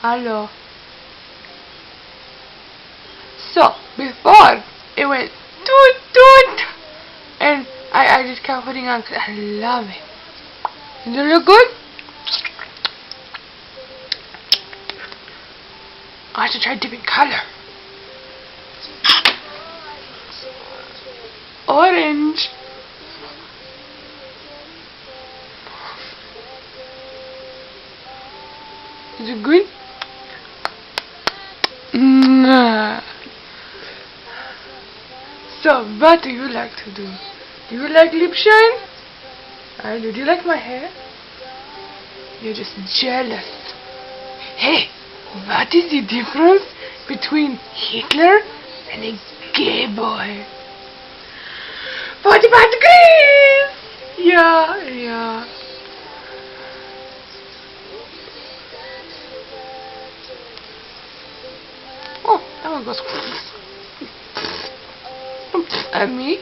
Hello. So, before it went toot toot, and I just kept putting on 'cause I love it. Does it look good? I should try different color. Orange. Is it good? Nah. So, what do you like to do? Do you like lip shine? I do. Do you like my hair? You're just jealous. Hey, what is the difference between Hitler and a gay boy? 45 degrees! Yeah. Oh, that one goes. And me?